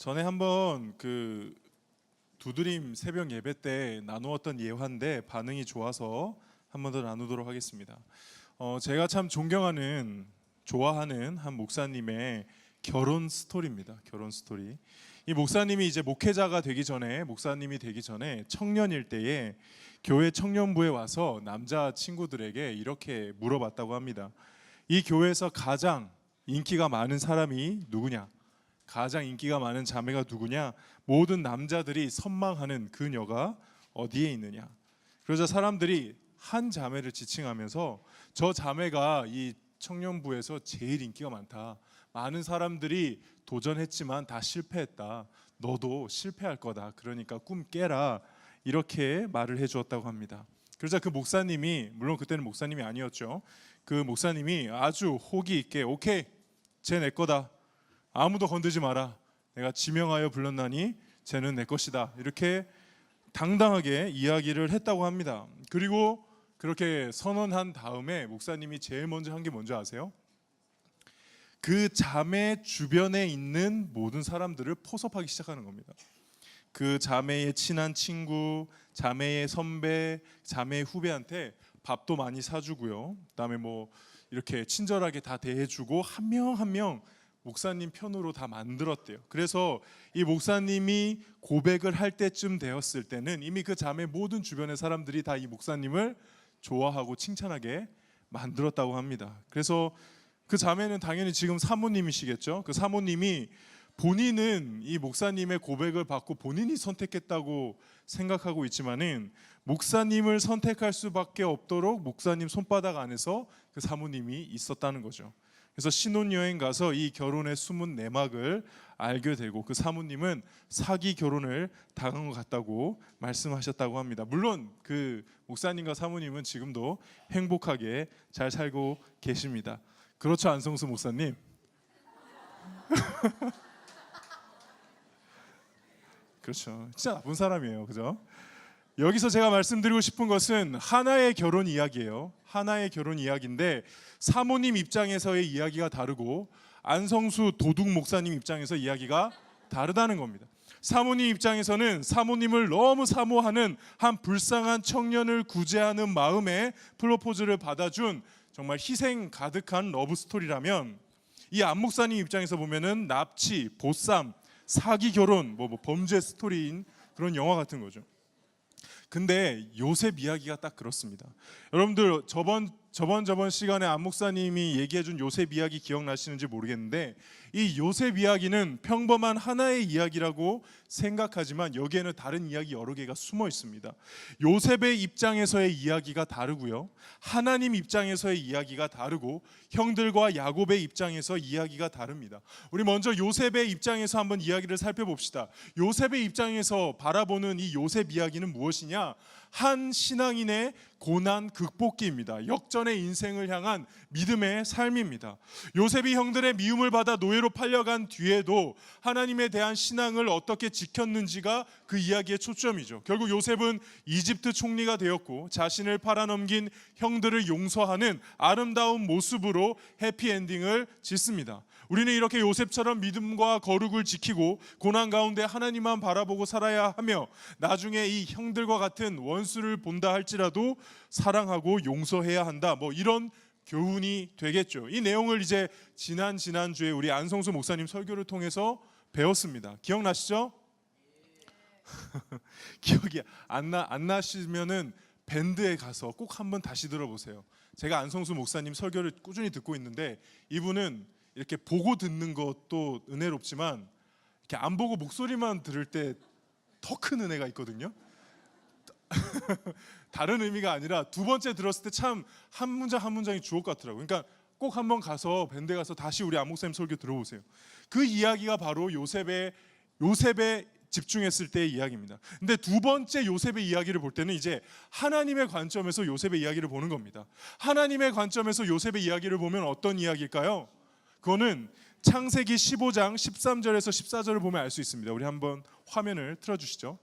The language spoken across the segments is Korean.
전에 한번 그 두드림 새벽 예배 때 나누었던 예화인데 반응이 좋아서 한 번 더 나누도록 하겠습니다. 제가 참 존경하는 좋아하는 한 목사님의 결혼 스토리입니다. 결혼 스토리. 이 목사님이 이제 목회자가 되기 전에 목사님이 되기 전에 청년일 때에 교회 청년부에 와서 남자 친구들에게 이렇게 물어봤다고 합니다. 이 교회에서 가장 인기가 많은 사람이 누구냐? 가장 인기가 많은 자매가 누구냐? 모든 남자들이 선망하는 그녀가 어디에 있느냐? 그러자 사람들이 한 자매를 지칭하면서 저 자매가 이 청년부에서 제일 인기가 많다. 많은 사람들이 도전했지만 다 실패했다. 너도 실패할 거다. 그러니까 꿈 깨라. 이렇게 말을 해주었다고 합니다. 그러자 그 목사님이, 물론 그때는 목사님이 아니었죠. 그 목사님이 아주 호기 있게 오케이, 쟤 내 거다. 아무도 건들지 마라. 내가 지명하여 불렀나니 쟤는 내 것이다. 이렇게 당당하게 이야기를 했다고 합니다. 그리고 그렇게 선언한 다음에 목사님이 제일 먼저 한 게 뭔지 아세요? 그 자매 주변에 있는 모든 사람들을 포섭하기 시작하는 겁니다. 그 자매의 친한 친구, 자매의 선배, 자매의 후배한테 밥도 많이 사주고요. 그다음에 뭐 이렇게 친절하게 다 대해주고 한 명 한 명 목사님 편으로 다 만들었대요. 그래서 이 목사님이 고백을 할 때쯤 되었을 때는 이미 그 자매 모든 주변의 사람들이 다 이 목사님을 좋아하고 칭찬하게 만들었다고 합니다. 그래서 그 자매는 당연히 지금 사모님이시겠죠. 그 사모님이 본인은 이 목사님의 고백을 받고 본인이 선택했다고 생각하고 있지만은 목사님을 선택할 수밖에 없도록 목사님 손바닥 안에서 그 사모님이 있었다는 거죠. 그래서 신혼여행 가서 이 결혼의 숨은 내막을 알게 되고 그 사모님은 사기 결혼을 당한 것 같다고 말씀하셨다고 합니다. 물론 그 목사님과 사모님은 지금도 행복하게 잘 살고 계십니다. 그렇죠, 안성수 목사님? 그렇죠. 진짜 나쁜 사람이에요. 그죠? 여기서 제가 말씀드리고 싶은 것은 하나의 결혼 이야기예요. 하나의 결혼 이야기인데 사모님 입장에서의 이야기가 다르고 안성수 도둑 목사님 입장에서 이야기가 다르다는 겁니다. 사모님 입장에서는 사모님을 너무 사모하는 한 불쌍한 청년을 구제하는 마음에 프로포즈를 받아준 정말 희생 가득한 러브 스토리라면 이 안 목사님 입장에서 보면은 납치, 보쌈, 사기 결혼, 뭐 범죄 스토리인 그런 영화 같은 거죠. 근데 요셉 이야기가 딱 그렇습니다. 여러분들 저번 시간에 안 목사님이 얘기해준 요셉 이야기 기억나시는지 모르겠는데 이 요셉 이야기는 평범한 하나의 이야기라고 생각하지만 여기에는 다른 이야기 여러 개가 숨어 있습니다. 요셉의 입장에서의 이야기가 다르고요, 하나님 입장에서의 이야기가 다르고 형들과 야곱의 입장에서 이야기가 다릅니다. 우리 먼저 요셉의 입장에서 한번 이야기를 살펴봅시다. 요셉의 입장에서 바라보는 이 요셉 이야기는 무엇이냐? 한 신앙인의 고난 극복기입니다. 역전의 인생을 향한 믿음의 삶입니다. 요셉이 형들의 미움을 받아 노예로 팔려간 뒤에도 하나님에 대한 신앙을 어떻게 지켰는지가 그 이야기의 초점이죠. 결국 요셉은 이집트 총리가 되었고 자신을 팔아넘긴 형들을 용서하는 아름다운 모습으로 해피엔딩을 짓습니다. 우리는 이렇게 요셉처럼 믿음과 거룩을 지키고 고난 가운데 하나님만 바라보고 살아야 하며 나중에 이 형들과 같은 원수를 본다 할지라도 사랑하고 용서해야 한다, 뭐 이런 교훈이 되겠죠. 이 내용을 이제 지난주에 우리 안성수 목사님 설교를 통해서 배웠습니다. 기억나시죠? 기억이 안 나시면은 밴드에 가서 꼭 한번 다시 들어보세요. 제가 안성수 목사님 설교를 꾸준히 듣고 있는데 이분은 이렇게 보고 듣는 것도 은혜롭지만 이렇게 안 보고 목소리만 들을 때 더 큰 은혜가 있거든요. 다른 의미가 아니라 두 번째 들었을 때 참 한 문장 한 문장이 주옥 같더라고요. 그러니까 꼭 한번 가서 밴드에 가서 다시 우리 안 목사님 설교 들어보세요. 그 이야기가 바로 요셉에 집중했을 때의 이야기입니다. 근데 두 번째 요셉의 이야기를 볼 때는 이제 하나님의 관점에서 요셉의 이야기를 보는 겁니다. 하나님의 관점에서 요셉의 이야기를 보면 어떤 이야기일까요? 그거는 창세기 15장 13절에서 14절을 보면 알 수 있습니다. 우리 한번 화면을 틀어주시죠.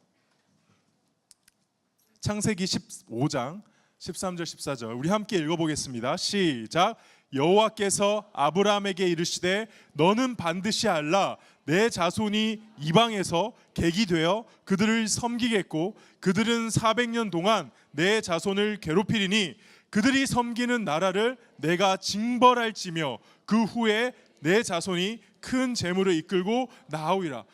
창세기 15장 13절 14절 우리 함께 읽어보겠습니다. 시작. 여호와께서 아브라함에게 이르시되 너는 반드시 알라 내 자손이 이방에서 객이 되어 그들을 섬기겠고 그들은 400년 동안 내 자손을 괴롭히리니 그들이 섬기는 나라를 내가 징벌할지며 그 후에 내 자손이 큰 재물을 이끌고 나오리라.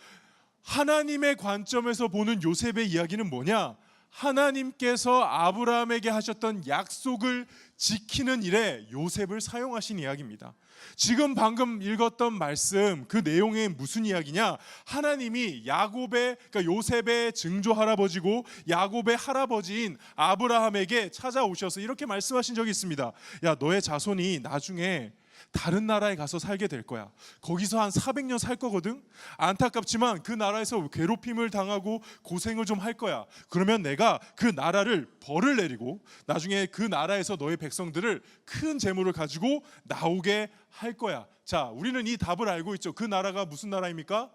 하나님의 관점에서 보는 요셉의 이야기는 뭐냐? 하나님께서 아브라함에게 하셨던 약속을 지키는 일에 요셉을 사용하신 이야기입니다. 지금 방금 읽었던 말씀 그 내용이 무슨 이야기냐? 하나님이 그러니까 요셉의 증조 할아버지고 야곱의 할아버지인 아브라함에게 찾아오셔서 이렇게 말씀하신 적이 있습니다. 야, 너의 자손이 나중에 다른 나라에 가서 살게 될 거야. 거기서 한 400년 살 거거든. 안타깝지만 그 나라에서 괴롭힘을 당하고 고생을 좀 할 거야. 그러면 내가 그 나라를 벌을 내리고 나중에 그 나라에서 너의 백성들을 큰 재물을 가지고 나오게 할 거야. 자, 우리는 이 답을 알고 있죠. 그 나라가 무슨 나라입니까?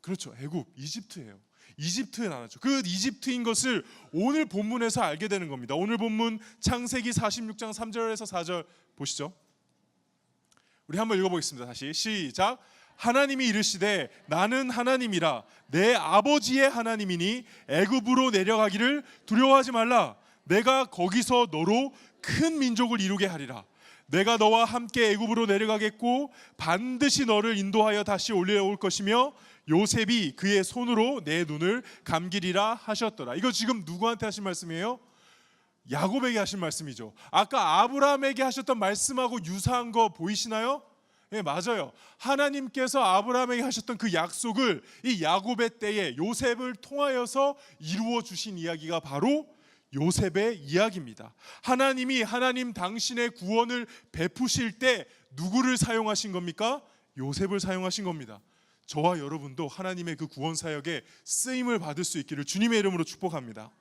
그렇죠. 애굽, 이집트예요. 이집트의 나라죠. 그 이집트인 것을 오늘 본문에서 알게 되는 겁니다. 오늘 본문 창세기 46장 3절에서 4절 보시죠. 우리 한번 읽어보겠습니다. 다시 시작. 하나님이 이르시되 나는 하나님이라 내 아버지의 하나님이니 애굽으로 내려가기를 두려워하지 말라. 내가 거기서 너로 큰 민족을 이루게 하리라. 내가 너와 함께 애굽으로 내려가겠고 반드시 너를 인도하여 다시 올려올 것이며 요셉이 그의 손으로 내 눈을 감기리라 하셨더라. 이거 지금 누구한테 하신 말씀이에요? 야곱에게 하신 말씀이죠. 아까 아브라함에게 하셨던 말씀하고 유사한 거 보이시나요? 예, 맞아요. 하나님께서 아브라함에게 하셨던 그 약속을 이 야곱의 때에 요셉을 통하여서 이루어 주신 이야기가 바로 요셉의 이야기입니다. 하나님 당신의 구원을 베푸실 때 누구를 사용하신 겁니까? 요셉을 사용하신 겁니다. 저와 여러분도 하나님의 그 구원 사역에 쓰임을 받을 수 있기를 주님의 이름으로 축복합니다.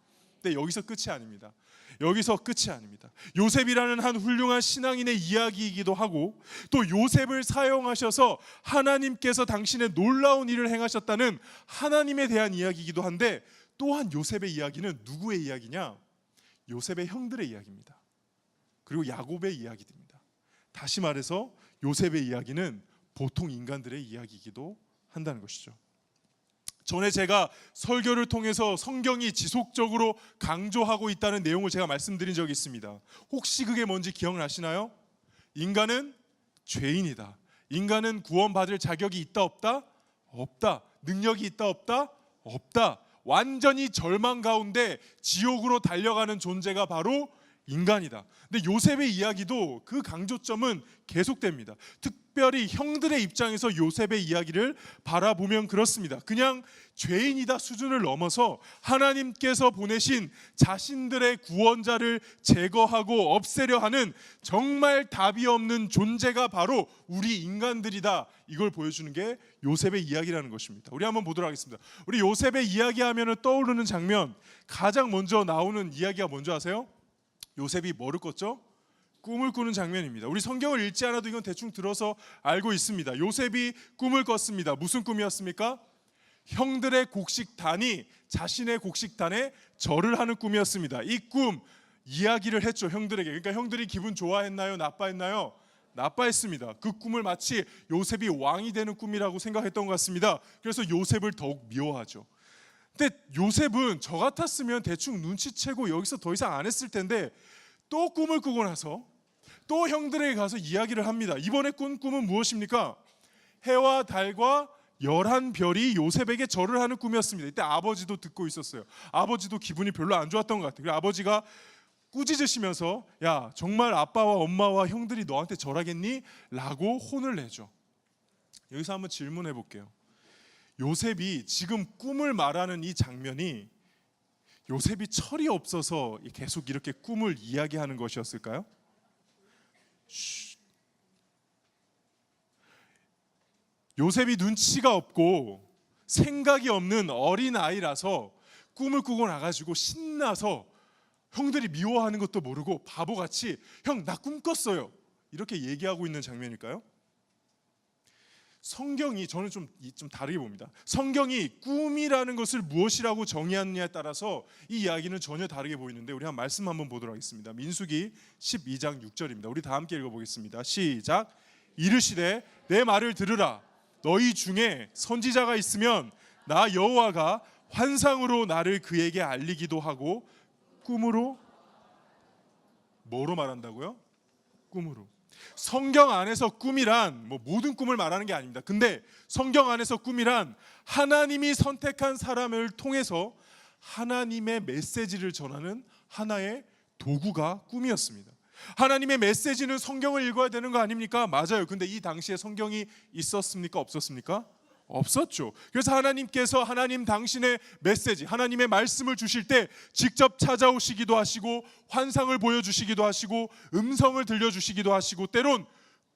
근데 여기서 끝이 아닙니다. 여기서 끝이 아닙니다. 요셉이라는 한 훌륭한 신앙인의 이야기이기도 하고 또 요셉을 사용하셔서 하나님께서 당신의 놀라운 일을 행하셨다는 하나님에 대한 이야기이기도 한데 또한 요셉의 이야기는 누구의 이야기냐? 요셉의 형들의 이야기입니다. 그리고 야곱의 이야기입니다. 다시 말해서 요셉의 이야기는 보통 인간들의 이야기이기도 한다는 것이죠. 전에 제가 설교를 통해서 성경이 지속적으로 강조하고 있다는 내용을 제가 말씀드린 적이 있습니다. 혹시 그게 뭔지 기억나시나요? 인간은 죄인이다. 인간은 구원받을 자격이 있다 없다? 없다. 능력이 있다 없다? 없다. 완전히 절망 가운데 지옥으로 달려가는 존재가 바로 인간이다. 근데 요셉의 이야기도 그 강조점은 계속됩니다. 특별히 형들의 입장에서 요셉의 이야기를 바라보면 그렇습니다. 그냥 죄인이다 수준을 넘어서 하나님께서 보내신 자신들의 구원자를 제거하고 없애려 하는 정말 답이 없는 존재가 바로 우리 인간들이다. 이걸 보여주는 게 요셉의 이야기라는 것입니다. 우리 한번 보도록 하겠습니다. 우리 요셉의 이야기하면 떠오르는 장면, 가장 먼저 나오는 이야기가 뭔지 아세요? 요셉이 뭐를 꿨죠? 꿈을 꾸는 장면입니다. 우리 성경을 읽지 않아도 이건 대충 들어서 알고 있습니다. 요셉이 꿈을 꿨습니다. 무슨 꿈이었습니까? 형들의 곡식단이 자신의 곡식단에 절을 하는 꿈이었습니다. 이 꿈 이야기를 했죠, 형들에게. 그러니까 형들이 기분 좋아했나요? 나빠했나요? 나빠했습니다. 그 꿈을 마치 요셉이 왕이 되는 꿈이라고 생각했던 것 같습니다. 그래서 요셉을 더욱 미워하죠. 근데 요셉은 저 같았으면 대충 눈치채고 여기서 더 이상 안 했을 텐데 또 꿈을 꾸고 나서 또 형들에게 가서 이야기를 합니다. 이번에 꾼 꿈은 무엇입니까? 해와 달과 11별이 요셉에게 절을 하는 꿈이었습니다. 이때 아버지도 듣고 있었어요. 아버지도 기분이 별로 안 좋았던 것 같아요. 그래서 아버지가 꾸짖으시면서 야, 정말 아빠와 엄마와 형들이 너한테 절하겠니? 라고 혼을 내죠. 여기서 한번 질문해 볼게요. 요셉이 지금 꿈을 말하는 이 장면이 요셉이 철이 없어서 계속 이렇게 꿈을 이야기하는 것이었을까요? 요셉이 눈치가 없고 생각이 없는 어린 아이라서 꿈을 꾸고 나가지고 신나서 형들이 미워하는 것도 모르고 바보같이 형 나 꿈 꿨어요 이렇게 얘기하고 있는 장면일까요? 성경이 저는 좀 다르게 봅니다. 성경이 꿈이라는 것을 무엇이라고 정의하느냐에 따라서 이 이야기는 전혀 다르게 보이는데 우리 한 말씀 한번 보도록 하겠습니다. 민수기 12장 6절입니다. 우리 다 함께 읽어보겠습니다. 시작. 이르시되 내 말을 들으라. 너희 중에 선지자가 있으면 나 여호와가 환상으로 나를 그에게 알리기도 하고 꿈으로 뭐로 말한다고요? 꿈으로. 성경 안에서 꿈이란 모든 꿈을 말하는 게 아닙니다. 근데 성경 안에서 꿈이란 하나님이 선택한 사람을 통해서 하나님의 메시지를 전하는 하나의 도구가 꿈이었습니다. 하나님의 메시지는 성경을 읽어야 되는 거 아닙니까? 맞아요. 근데 이 당시에 성경이 있었습니까? 없었습니까? 없었죠. 그래서 하나님께서 하나님 당신의 메시지, 하나님의 말씀을 주실 때 직접 찾아오시기도 하시고 환상을 보여주시기도 하시고 음성을 들려주시기도 하시고 때론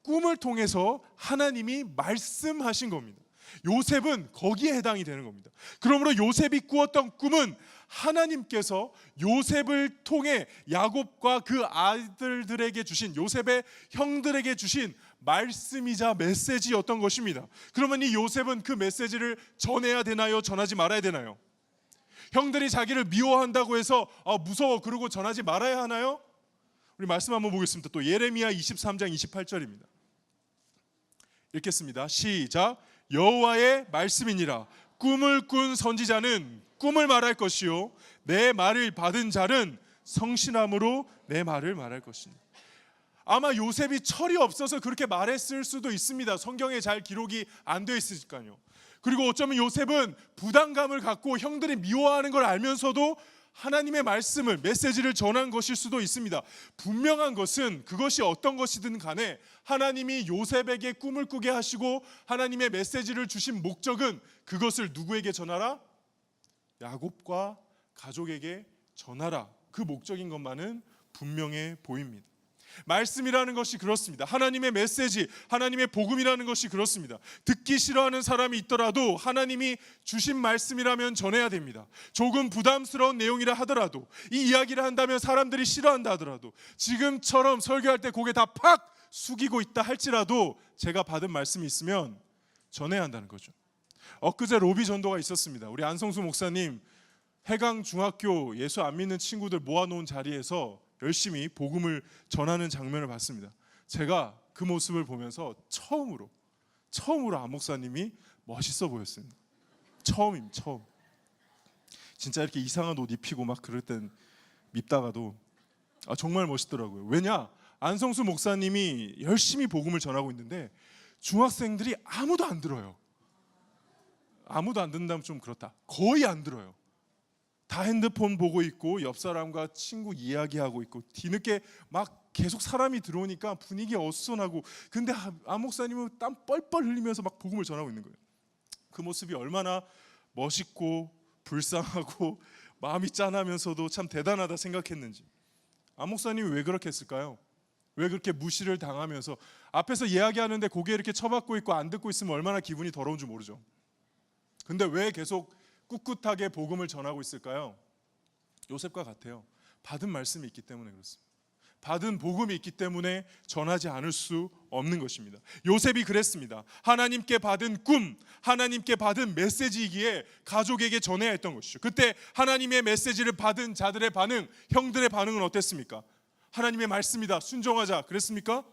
꿈을 통해서 하나님이 말씀하신 겁니다. 요셉은 거기에 해당이 되는 겁니다. 그러므로 요셉이 꾸었던 꿈은 하나님께서 요셉을 통해 야곱과 그 아들들에게 주신, 요셉의 형들에게 주신 말씀이자 메시지였던 것입니다. 그러면 이 요셉은 그 메시지를 전해야 되나요? 전하지 말아야 되나요? 형들이 자기를 미워한다고 해서 무서워 그러고 전하지 말아야 하나요? 우리 말씀 한번 보겠습니다. 또 예레미야 23장 28절입니다. 읽겠습니다. 시작. 여호와의 말씀이니라. 꿈을 꾼 선지자는 꿈을 말할 것이요 내 말을 받은 자는 성실함으로 내 말을 말할 것입니다. 아마 요셉이 철이 없어서 그렇게 말했을 수도 있습니다. 성경에 잘 기록이 안 되어 있으니까요. 그리고 어쩌면 요셉은 부담감을 갖고 형들이 미워하는 걸 알면서도 하나님의 말씀을, 메시지를 전한 것일 수도 있습니다. 분명한 것은 그것이 어떤 것이든 간에 하나님이 요셉에게 꿈을 꾸게 하시고 하나님의 메시지를 주신 목적은 그것을 누구에게 전하라? 야곱과 가족에게 전하라. 그 목적인 것만은 분명해 보입니다. 말씀이라는 것이 그렇습니다. 하나님의 메시지, 하나님의 복음이라는 것이 그렇습니다. 듣기 싫어하는 사람이 있더라도 하나님이 주신 말씀이라면 전해야 됩니다. 조금 부담스러운 내용이라 하더라도, 이 이야기를 한다면 사람들이 싫어한다 하더라도, 지금처럼 설교할 때 고개 다 팍 숙이고 있다 할지라도 제가 받은 말씀이 있으면 전해야 한다는 거죠. 엊그제 로비 전도가 있었습니다. 우리 안성수 목사님 해강 중학교 예수 안 믿는 친구들 모아놓은 자리에서 열심히 복음을 전하는 장면을 봤습니다. 제가 그 모습을 보면서 처음으로 안 목사님이 멋있어 보였습니다. 처음. 진짜 이렇게 이상한 옷 입히고 막 그럴 땐 밉다가도 정말 멋있더라고요. 왜냐? 안성수 목사님이 열심히 복음을 전하고 있는데 중학생들이 아무도 안 들어요. 아무도 안 듣는다면 좀 그렇다. 거의 안 들어요. 다 핸드폰 보고 있고 옆 사람과 친구 이야기하고 있고 뒤늦게 막 계속 사람이 들어오니까 분위기 어수선하고, 근데 안 목사님은 땀 뻘뻘 흘리면서 막 복음을 전하고 있는 거예요. 그 모습이 얼마나 멋있고 불쌍하고 마음이 짠하면서도 참 대단하다 생각했는지. 안 목사님이 왜 그렇게 했을까요? 왜 그렇게 무시를 당하면서 앞에서 이야기하는데 고개 이렇게 쳐박고 있고 안 듣고 있으면 얼마나 기분이 더러운 줄 모르죠. 근데 왜 계속 꿋꿋하게 복음을 전하고 있을까요? 요셉과 같아요. 받은 말씀이 있기 때문에 그렇습니다. 받은 복음이 있기 때문에 전하지 않을 수 없는 것입니다. 요셉이 그랬습니다. 하나님께 받은 꿈, 하나님께 받은 메시지이기에 가족에게 전해야 했던 것이죠. 그때 하나님의 메시지를 받은 자들의 반응, 형들의 반응은 어땠습니까? 하나님의 말씀이다, 순종하자 그랬습니까?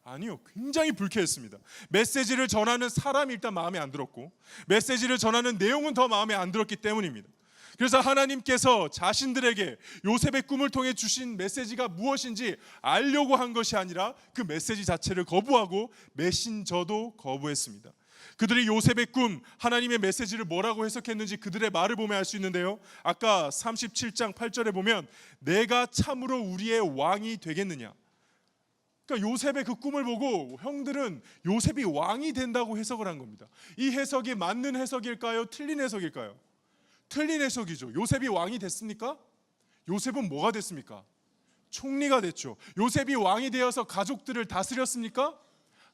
아니요. 굉장히 불쾌했습니다. 메시지를 전하는 사람이 일단 마음에 안 들었고 메시지를 전하는 내용은 더 마음에 안 들었기 때문입니다. 그래서 하나님께서 자신들에게 요셉의 꿈을 통해 주신 메시지가 무엇인지 알려고 한 것이 아니라 그 메시지 자체를 거부하고 메신저도 거부했습니다. 그들이 요셉의 꿈, 하나님의 메시지를 뭐라고 해석했는지 그들의 말을 보면 알 수 있는데요. 아까 37장 8절에 보면 내가 참으로 우리의 왕이 되겠느냐. 그러니까 요셉의 그 꿈을 보고 형들은 요셉이 왕이 된다고 해석을 한 겁니다. 이 해석이 맞는 해석일까요? 틀린 해석일까요? 틀린 해석이죠. 요셉이 왕이 됐습니까? 요셉은 뭐가 됐습니까? 총리가 됐죠. 요셉이 왕이 되어서 가족들을 다스렸습니까?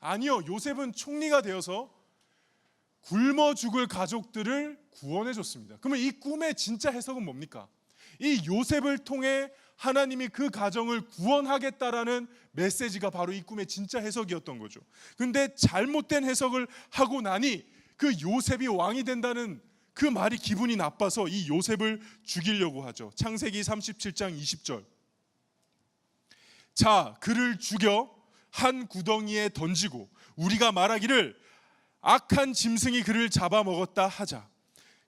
아니요. 요셉은 총리가 되어서 굶어 죽을 가족들을 구원해 줬습니다. 그러면 이 꿈의 진짜 해석은 뭡니까? 이 요셉을 통해 하나님이 그 가정을 구원하겠다라는 메시지가 바로 이 꿈의 진짜 해석이었던 거죠. 근데 잘못된 해석을 하고 나니 그 요셉이 왕이 된다는 그 말이 기분이 나빠서 이 요셉을 죽이려고 하죠. 창세기 37장 20절. 자, 그를 죽여 한 구덩이에 던지고 우리가 말하기를 악한 짐승이 그를 잡아먹었다 하자.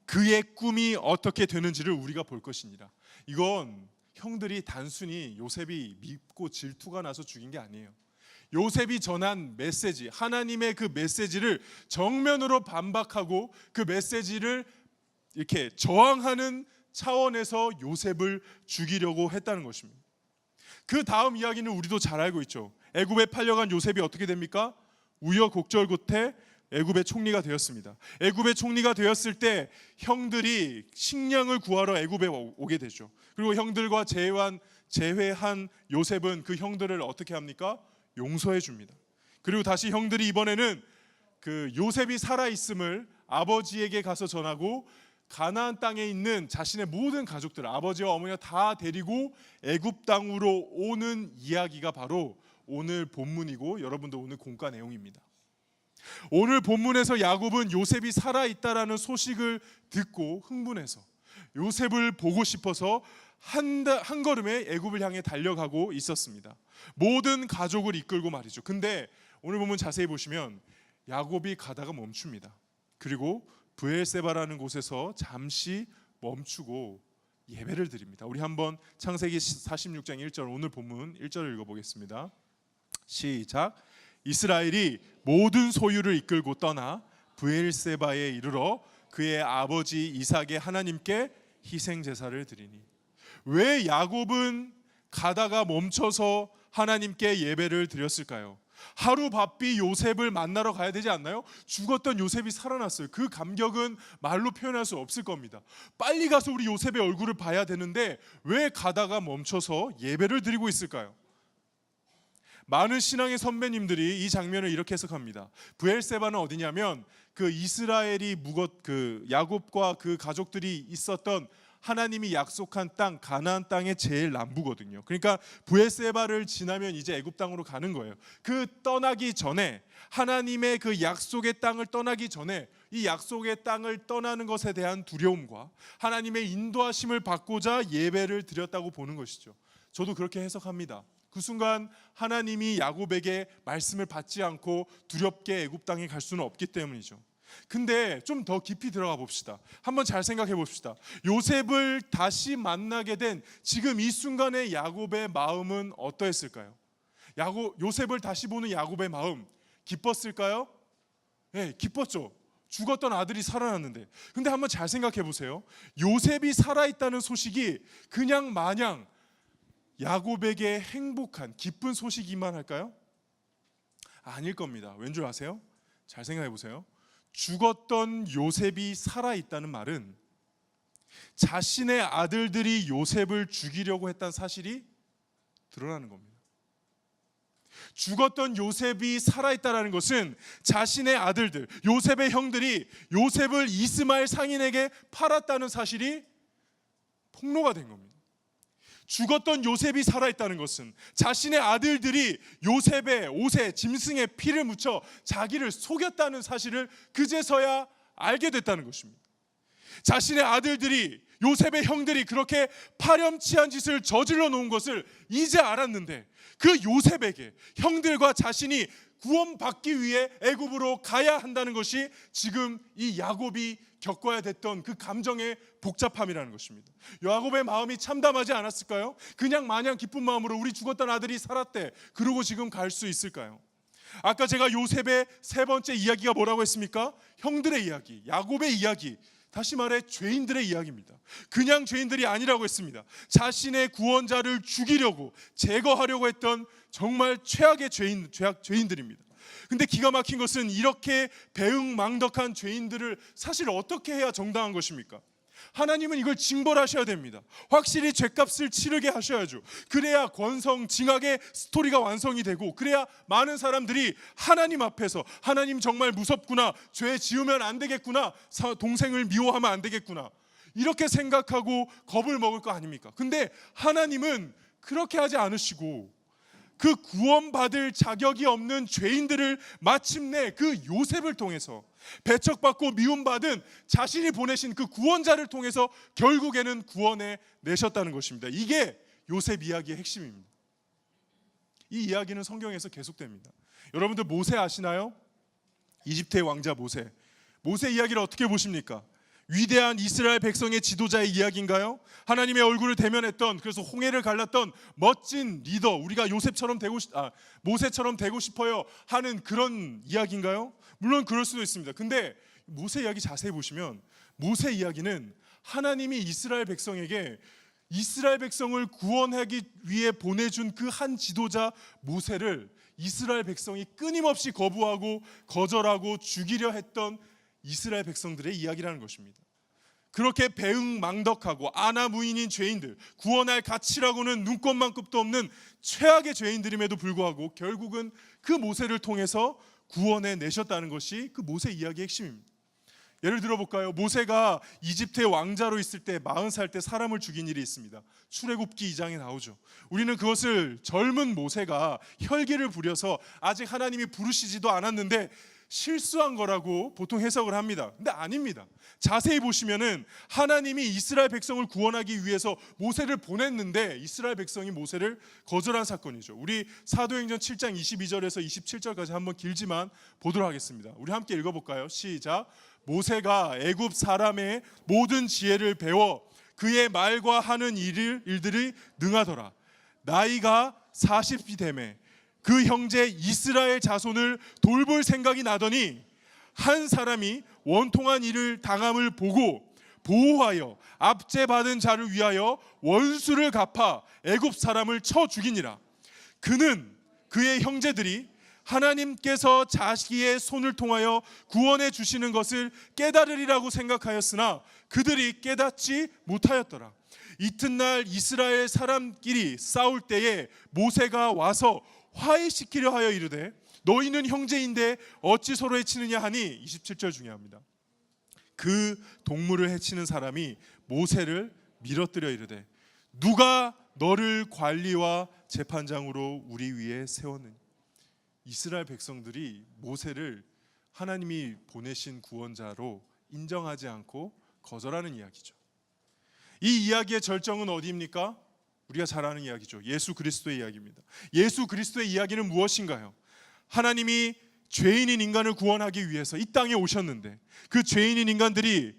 그의 꿈이 어떻게 되는지를 우리가 볼 것이니라. 이건 형들이 단순히 요셉이 밉고 질투가 나서 죽인 게 아니에요. 요셉이 전한 메시지, 하나님의 그 메시지를 정면으로 반박하고 그 메시지를 이렇게 저항하는 차원에서 요셉을 죽이려고 했다는 것입니다. 그 다음 이야기는 우리도 잘 알고 있죠. 애굽에 팔려간 요셉이 어떻게 됩니까? 우여곡절 끝에 애굽의 총리가 되었습니다. 애굽의 총리가 되었을 때 형들이 식량을 구하러 애굽에 오게 되죠. 그리고 형들과 재회한 요셉은 그 형들을 어떻게 합니까? 용서해 줍니다. 그리고 다시 형들이 이번에는 그 요셉이 살아 있음을 아버지에게 가서 전하고 가나안 땅에 있는 자신의 모든 가족들, 아버지와 어머니가 다 데리고 애굽 땅으로 오는 이야기가 바로 오늘 본문이고 여러분도 오늘 공과 내용입니다. 오늘 본문에서 야곱은 요셉이 살아있다라는 소식을 듣고 흥분해서 요셉을 보고 싶어서 한 걸음에 애굽을 향해 달려가고 있었습니다. 모든 가족을 이끌고 말이죠. 근데 오늘 본문 자세히 보시면 야곱이 가다가 멈춥니다. 그리고 브엘세바라는 곳에서 잠시 멈추고 예배를 드립니다. 우리 한번 창세기 46장 1절 오늘 본문 1절을 읽어보겠습니다. 시작. 이스라엘이 모든 소유를 이끌고 떠나 브엘세바에 이르러 그의 아버지 이삭의 하나님께 희생 제사를 드리니. 왜 야곱은 가다가 멈춰서 하나님께 예배를 드렸을까요? 하루 바삐 요셉을 만나러 가야 되지 않나요? 죽었던 요셉이 살아났어요. 그 감격은 말로 표현할 수 없을 겁니다. 빨리 가서 우리 요셉의 얼굴을 봐야 되는데 왜 가다가 멈춰서 예배를 드리고 있을까요? 많은 신앙의 선배님들이 이 장면을 이렇게 해석합니다. 브엘세바는 어디냐면 그 이스라엘이 그 야곱과 그 가족들이 있었던 하나님이 약속한 땅 가나안 땅의 제일 남부거든요. 그러니까 브엘세바를 지나면 이제 애굽 땅으로 가는 거예요. 그 떠나기 전에 하나님의 그 약속의 땅을 떠나기 전에 이 약속의 땅을 떠나는 것에 대한 두려움과 하나님의 인도하심을 받고자 예배를 드렸다고 보는 것이죠. 저도 그렇게 해석합니다. 그 순간 하나님이 야곱에게 말씀을 받지 않고 두렵게 애굽 땅에 갈 수는 없기 때문이죠. 근데 좀 더 깊이 들어가 봅시다. 한번 잘 생각해 봅시다. 요셉을 다시 만나게 된 지금 이 순간의 야곱의 마음은 어떠했을까요? 요셉을 다시 보는 야곱의 마음 기뻤을까요? 네, 기뻤죠. 죽었던 아들이 살아났는데. 근데 한번 잘 생각해 보세요. 요셉이 살아있다는 소식이 그냥 마냥 야곱에게 행복한 기쁜 소식이만 할까요? 아닐 겁니다. 왠 줄 아세요? 잘 생각해 보세요. 죽었던 요셉이 살아있다는 말은 자신의 아들들이 요셉을 죽이려고 했다는 사실이 드러나는 겁니다. 죽었던 요셉이 살아있다는 것은 자신의 아들들, 요셉의 형들이 요셉을 이스마엘 상인에게 팔았다는 사실이 폭로가 된 겁니다. 죽었던 요셉이 살아있다는 것은 자신의 아들들이 요셉의 옷에 짐승의 피를 묻혀 자기를 속였다는 사실을 그제서야 알게 됐다는 것입니다. 자신의 아들들이 요셉의 형들이 그렇게 파렴치한 짓을 저질러 놓은 것을 이제 알았는데 그 요셉에게 형들과 자신이 구원받기 위해 애굽으로 가야 한다는 것이 지금 이 야곱이 겪어야 됐던 그 감정의 복잡함이라는 것입니다. 야곱의 마음이 참담하지 않았을까요? 그냥 마냥 기쁜 마음으로 우리 죽었던 아들이 살았대 그러고 지금 갈 수 있을까요? 아까 제가 요셉의 세 번째 이야기가 뭐라고 했습니까? 형들의 이야기, 야곱의 이야기, 다시 말해 죄인들의 이야기입니다. 그냥 죄인들이 아니라고 했습니다. 자신의 구원자를 죽이려고 제거하려고 했던 정말 최악의 죄인들입니다. 근데 기가 막힌 것은 이렇게 배은망덕한 죄인들을 사실 어떻게 해야 정당한 것입니까? 하나님은 이걸 징벌하셔야 됩니다. 확실히 죄값을 치르게 하셔야죠. 그래야 권성징악의 스토리가 완성이 되고 그래야 많은 사람들이 하나님 앞에서 하나님 정말 무섭구나, 죄 지으면 안 되겠구나, 동생을 미워하면 안 되겠구나, 이렇게 생각하고 겁을 먹을 거 아닙니까? 근데 하나님은 그렇게 하지 않으시고 그 구원받을 자격이 없는 죄인들을 마침내 그 요셉을 통해서 배척받고 미움받은 자신이 보내신 그 구원자를 통해서 결국에는 구원해 내셨다는 것입니다. 이게 요셉 이야기의 핵심입니다. 이 이야기는 성경에서 계속됩니다. 여러분들 모세 아시나요? 이집트의 왕자 모세. 모세 이야기를 어떻게 보십니까? 위대한 이스라엘 백성의 지도자의 이야기인가요? 하나님의 얼굴을 대면했던, 그래서 홍해를 갈랐던 멋진 리더, 우리가 요셉처럼 모세처럼 되고 싶어요 하는 그런 이야기인가요? 물론 그럴 수도 있습니다. 근데 모세 이야기 자세히 보시면 모세 이야기는 하나님이 이스라엘 백성에게 이스라엘 백성을 구원하기 위해 보내준 그 한 지도자 모세를 이스라엘 백성이 끊임없이 거부하고 거절하고 죽이려 했던 이스라엘 백성들의 이야기라는 것입니다. 그렇게 배은망덕하고 아나무인인 죄인들, 구원할 가치라고는 눈꼽만큼도 없는 최악의 죄인들임에도 불구하고 결국은 그 모세를 통해서 구원해 내셨다는 것이 그 모세 이야기의 핵심입니다. 예를 들어볼까요? 모세가 이집트의 왕자로 있을 때 40살 때 사람을 죽인 일이 있습니다. 출애굽기 2장에 나오죠. 우리는 그것을 젊은 모세가 혈기를 부려서 아직 하나님이 부르시지도 않았는데 실수한 거라고 보통 해석을 합니다. 근데 아닙니다. 자세히 보시면은 하나님이 이스라엘 백성을 구원하기 위해서 모세를 보냈는데 이스라엘 백성이 모세를 거절한 사건이죠. 우리 사도행전 7장 22절에서 27절까지 한번 길지만 보도록 하겠습니다. 우리 함께 읽어볼까요? 시작. 모세가 애굽 사람의 모든 지혜를 배워 그의 말과 하는 일들이 능하더라. 나이가 40이 되매 그 형제 이스라엘 자손을 돌볼 생각이 나더니 한 사람이 원통한 일을 당함을 보고 보호하여 압제받은 자를 위하여 원수를 갚아 애굽 사람을 쳐 죽이니라. 그는 그의 형제들이 하나님께서 자기의 손을 통하여 구원해 주시는 것을 깨달으리라고 생각하였으나 그들이 깨닫지 못하였더라. 이튿날 이스라엘 사람끼리 싸울 때에 모세가 와서 화해시키려 하여 이르되 너희는 형제인데 어찌 서로 해치느냐 하니 27절 중요합니다. 그 동물을 해치는 사람이 모세를 밀어뜨려 이르되 누가 너를 관리와 재판장으로 우리 위에 세웠느냐. 이스라엘 백성들이 모세를 하나님이 보내신 구원자로 인정하지 않고 거절하는 이야기죠. 이 이야기의 절정은 어디입니까? 우리가 잘 아는 이야기죠. 예수 그리스도의 이야기입니다. 예수 그리스도의 이야기는 무엇인가요? 하나님이 죄인인 인간을 구원하기 위해서 이 땅에 오셨는데 그 죄인인 인간들이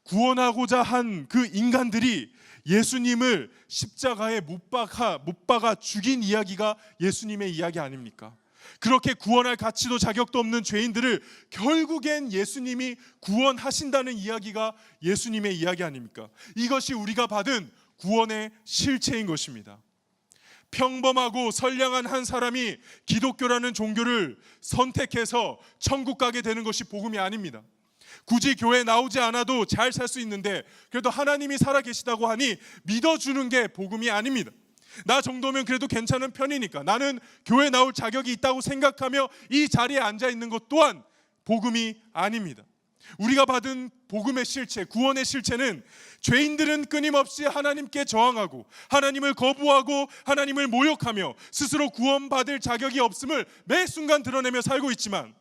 구원하고자 한 그 인간들이 예수님을 십자가에 못 박아 죽인 이야기가 예수님의 이야기 아닙니까? 그렇게 구원할 가치도 자격도 없는 죄인들을 결국엔 예수님이 구원하신다는 이야기가 예수님의 이야기 아닙니까? 이것이 우리가 받은 구원의 실체인 것입니다. 평범하고 선량한 한 사람이 기독교라는 종교를 선택해서 천국 가게 되는 것이 복음이 아닙니다. 굳이 교회 나오지 않아도 잘 살 수 있는데 그래도 하나님이 살아계시다고 하니 믿어주는 게 복음이 아닙니다. 나 정도면 그래도 괜찮은 편이니까 나는 교회 나올 자격이 있다고 생각하며 이 자리에 앉아 있는 것 또한 복음이 아닙니다. 우리가 받은 복음의 실체, 구원의 실체는 죄인들은 끊임없이 하나님께 저항하고 하나님을 거부하고 하나님을 모욕하며 스스로 구원받을 자격이 없음을 매 순간 드러내며 살고 있지만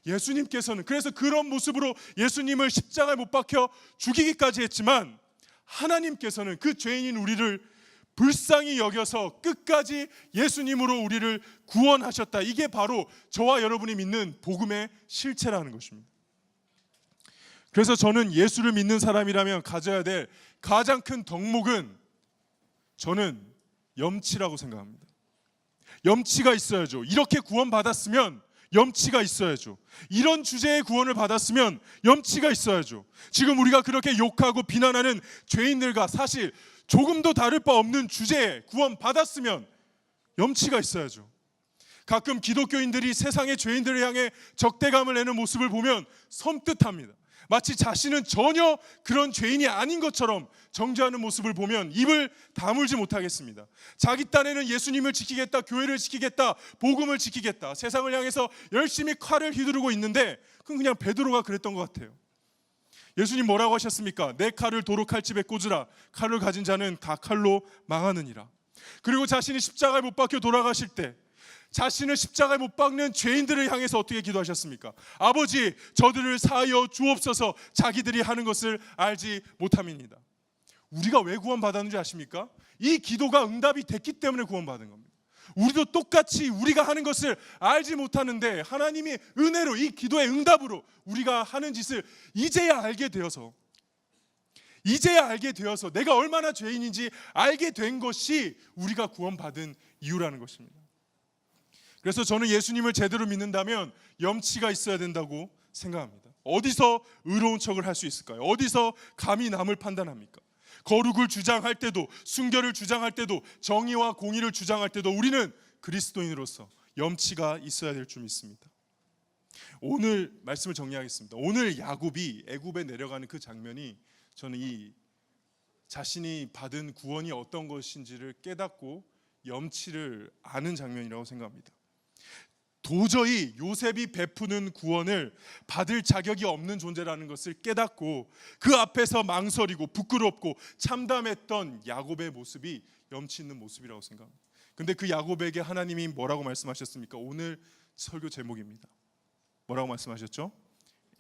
예수님께서는 그래서 그런 모습으로 예수님을 십자가에 못 박혀 죽이기까지 했지만 하나님께서는 그 죄인인 우리를 불쌍히 여겨서 끝까지 예수님으로 우리를 구원하셨다. 이게 바로 저와 여러분이 믿는 복음의 실체라는 것입니다. 그래서 저는 예수를 믿는 사람이라면 가져야 될 가장 큰 덕목은 저는 염치라고 생각합니다. 염치가 있어야죠. 이렇게 구원받았으면 염치가 있어야죠. 이런 주제의 구원을 받았으면 염치가 있어야죠. 지금 우리가 그렇게 욕하고 비난하는 죄인들과 사실 조금도 다를 바 없는 주제에 구원받았으면 염치가 있어야죠. 가끔 기독교인들이 세상의 죄인들을 향해 적대감을 내는 모습을 보면 섬뜩합니다. 마치 자신은 전혀 그런 죄인이 아닌 것처럼 정죄하는 모습을 보면 입을 다물지 못하겠습니다. 자기 딴에는 예수님을 지키겠다, 교회를 지키겠다, 복음을 지키겠다, 세상을 향해서 열심히 칼을 휘두르고 있는데 그건 그냥 베드로가 그랬던 것 같아요. 예수님 뭐라고 하셨습니까? 내 칼을 도로 칼집에 꽂으라. 칼을 가진 자는 다 칼로 망하느니라. 그리고 자신이 십자가에 못 박혀 돌아가실 때 자신을 십자가에 못 박는 죄인들을 향해서 어떻게 기도하셨습니까? 아버지, 저들을 사하여 주옵소서, 자기들이 하는 것을 알지 못함이니이다. 우리가 왜 구원받았는지 아십니까? 이 기도가 응답이 됐기 때문에 구원받은 겁니다. 우리도 똑같이 우리가 하는 것을 알지 못하는데 하나님이 은혜로 이 기도의 응답으로 우리가 하는 짓을 이제야 알게 되어서 내가 얼마나 죄인인지 알게 된 것이 우리가 구원받은 이유라는 것입니다. 그래서 저는 예수님을 제대로 믿는다면 염치가 있어야 된다고 생각합니다. 어디서 의로운 척을 할 수 있을까요? 어디서 감히 남을 판단합니까? 거룩을 주장할 때도, 순결을 주장할 때도, 정의와 공의를 주장할 때도 우리는 그리스도인으로서 염치가 있어야 될 줄 믿습니다. 오늘 말씀을 정리하겠습니다. 오늘 야곱이 애굽에 내려가는 그 장면이 저는 이 자신이 받은 구원이 어떤 것인지를 깨닫고 염치를 아는 장면이라고 생각합니다. 도저히 요셉이 베푸는 구원을 받을 자격이 없는 존재라는 것을 깨닫고 그 앞에서 망설이고 부끄럽고 참담했던 야곱의 모습이 염치 있는 모습이라고 생각합니다. 근데 그 야곱에게 하나님이 뭐라고 말씀하셨습니까? 오늘 설교 제목입니다. 뭐라고 말씀하셨죠?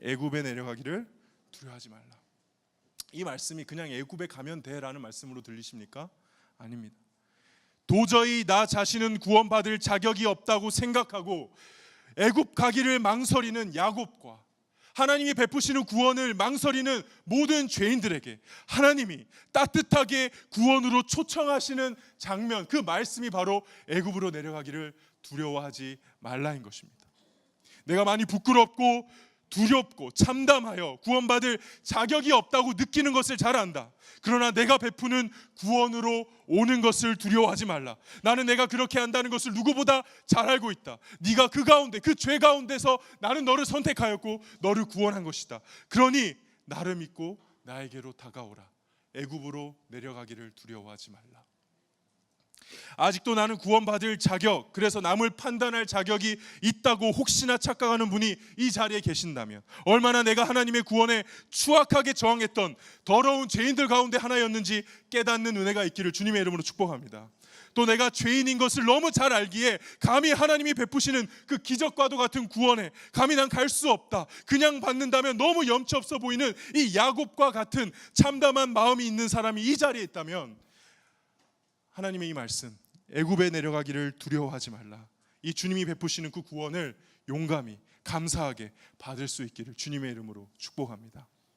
애굽에 내려가기를 두려워하지 말라. 이 말씀이 그냥 애굽에 가면 돼라는 말씀으로 들리십니까? 아닙니다. 도저히 나 자신은 구원받을 자격이 없다고 생각하고 애굽 가기를 망설이는 야곱과 하나님이 베푸시는 구원을 망설이는 모든 죄인들에게 하나님이 따뜻하게 구원으로 초청하시는 장면, 그 말씀이 바로 애굽으로 내려가기를 두려워하지 말라인 것입니다. 내가 많이 부끄럽고 두렵고 참담하여 구원받을 자격이 없다고 느끼는 것을 잘 안다. 그러나 내가 베푸는 구원으로 오는 것을 두려워하지 말라. 나는 내가 그렇게 한다는 것을 누구보다 잘 알고 있다. 네가 그 가운데, 그 죄 가운데서 나는 너를 선택하였고 너를 구원한 것이다. 그러니 나를 믿고 나에게로 다가오라. 애굽으로 내려가기를 두려워하지 말라. 아직도 나는 구원받을 자격, 그래서 남을 판단할 자격이 있다고 혹시나 착각하는 분이 이 자리에 계신다면 얼마나 내가 하나님의 구원에 추악하게 저항했던 더러운 죄인들 가운데 하나였는지 깨닫는 은혜가 있기를 주님의 이름으로 축복합니다. 또 내가 죄인인 것을 너무 잘 알기에 감히 하나님이 베푸시는 그 기적과도 같은 구원에 감히 난 갈 수 없다, 그냥 받는다면 너무 염치 없어 보이는 이 야곱과 같은 참담한 마음이 있는 사람이 이 자리에 있다면 하나님의 이 말씀, 애굽에 내려가기를 두려워하지 말라. 이 주님이 베푸시는 그 구원을 용감히 감사하게 받을 수 있기를 주님의 이름으로 축복합니다.